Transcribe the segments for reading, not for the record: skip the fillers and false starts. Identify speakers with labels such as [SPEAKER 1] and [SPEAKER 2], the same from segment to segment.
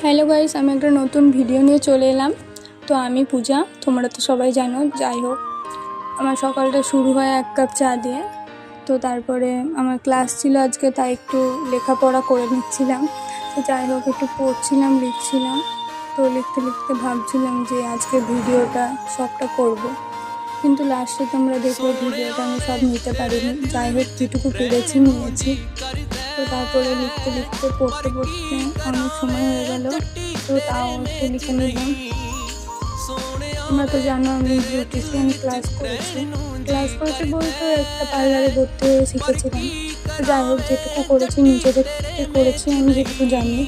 [SPEAKER 1] Hello guys, আমি একটা নতুন ভিডিও নিয়ে চলে এলাম। তো আমি পূজা, তোমরা তো সবাই জানো। যাই হোক, আমার সকালটা শুরু হয় 1 কাপ চা দিয়ে। তো তারপরে আমার ক্লাস ছিল আজকে, তাই একটু লেখাপড়া করে নিচ্ছিলাম। তো যাই হোক, একটু পড়ছিলাম, লিখছিলাম। তো লিখতে লিখতে ভাবছিলাম যে আজকে ভিডিওটা সবটা করব, কিন্তু লাস্টে তোমরা দেখো ভিডিওটা আমি সব নিতে পারিনি। যাই হোক, যেটুকু পেরেছি নিয়েছি। তো তারপরে লিখতে লিখতে পড়তে পড়তে অনেক সময় হয়ে গেল। তো তাও একটু লিখে নিলাম। তোমরা তো জানো আমি বিউটিশিয়ান ক্লাস করেছি বলতে একটা পার্লারে ভর্তি হয়ে শিখেছিলাম। তো যাই হোক, যেটুকু করেছি নিজেদের করেছি, আমি যেটুকু জানি।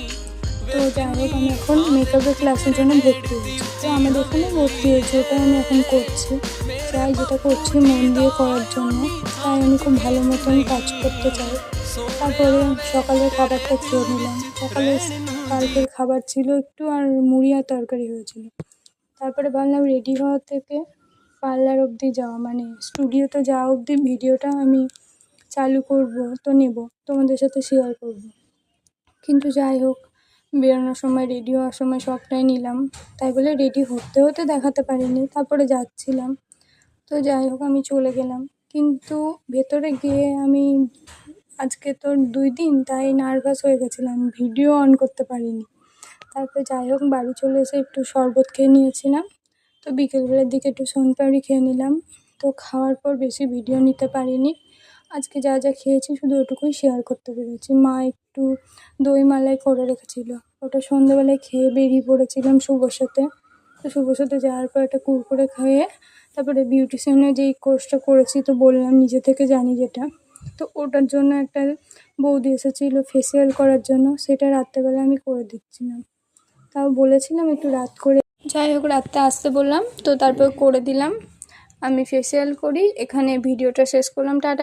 [SPEAKER 1] তো যাই হোক, আমি এখন মেকআপের ক্লাসের জন্য ভর্তি হয়েছি। তো আমাদের এখানে ভর্তি হয়েছি, ওটাই আমি এখন করছি। চাই যেটা করছি মন দিয়ে করার জন্য, তাই আমি খুব ভালো মতন কাজ করতে চাই। তারপরে সকালের খাবারটা খেয়ে নিলাম। সকালে কালকের খাবার ছিল একটু, আর মুড়ি আর তরকারি হয়েছিল। তারপরে ভাবলাম রেডি হওয়া থেকে পার্লার অবধি যাওয়া, মানে স্টুডিওতে যাওয়া অবধি ভিডিওটা আমি চালু করব, তো নেব, তোমাদের সাথে শেয়ার করব। কিন্তু যাই হোক, বেরোনোর সময় রেডি হওয়ার সময় সবটাই নিলাম, তাই বলে রেডি হতে হতে দেখাতে পারিনি। তারপরে যাচ্ছিলাম। তো যাই হোক, আমি চলে গেলাম। কিন্তু ভেতরে গিয়ে আমি আজকে তো 2 দিন, তাই নার্ভাস হয়ে গেছিলাম, ভিডিও অন করতে পারিনি। তারপরে যাই হোক, বাড়ি চলে এসে একটু শরবত খেয়ে নিয়েছিলাম। তো বিকেলবেলার দিকে একটু সোনপাপড়ি খেয়ে নিলাম। তো খাওয়ার পর বেশি ভিডিও নিতে পারিনি। আজকে যা যা খেয়েছি শুধু ওটুকুই শেয়ার করতে পেরেছি। মা একটু দই মালাই করে রেখেছিল, ওটা সন্ধ্যেবেলায় খেয়ে বেরিয়ে পড়েছিলাম শুভর সাথে। তো শুভর সাথে যাওয়ার পর একটা কুরকুরে খেয়ে তারপরে বিউটিশিয়ানের যেই কোর্সটা করেছি, তো বললাম নিজে থেকে জানি যেটা। তো ওটার জন্য একটা বৌদি এসেছিলো ফেসিয়াল করার জন্য, সেটা রাত্রেবেলা আমি করে দিচ্ছিলাম। তাও বলেছিলাম একটু রাত করে, যাই হোক রাত্রে আসতে বললাম, তো তারপর করে দিলাম। আমি ফেসিয়াল করি, এখানে ভিডিওটা শেষ করলাম। টাটা।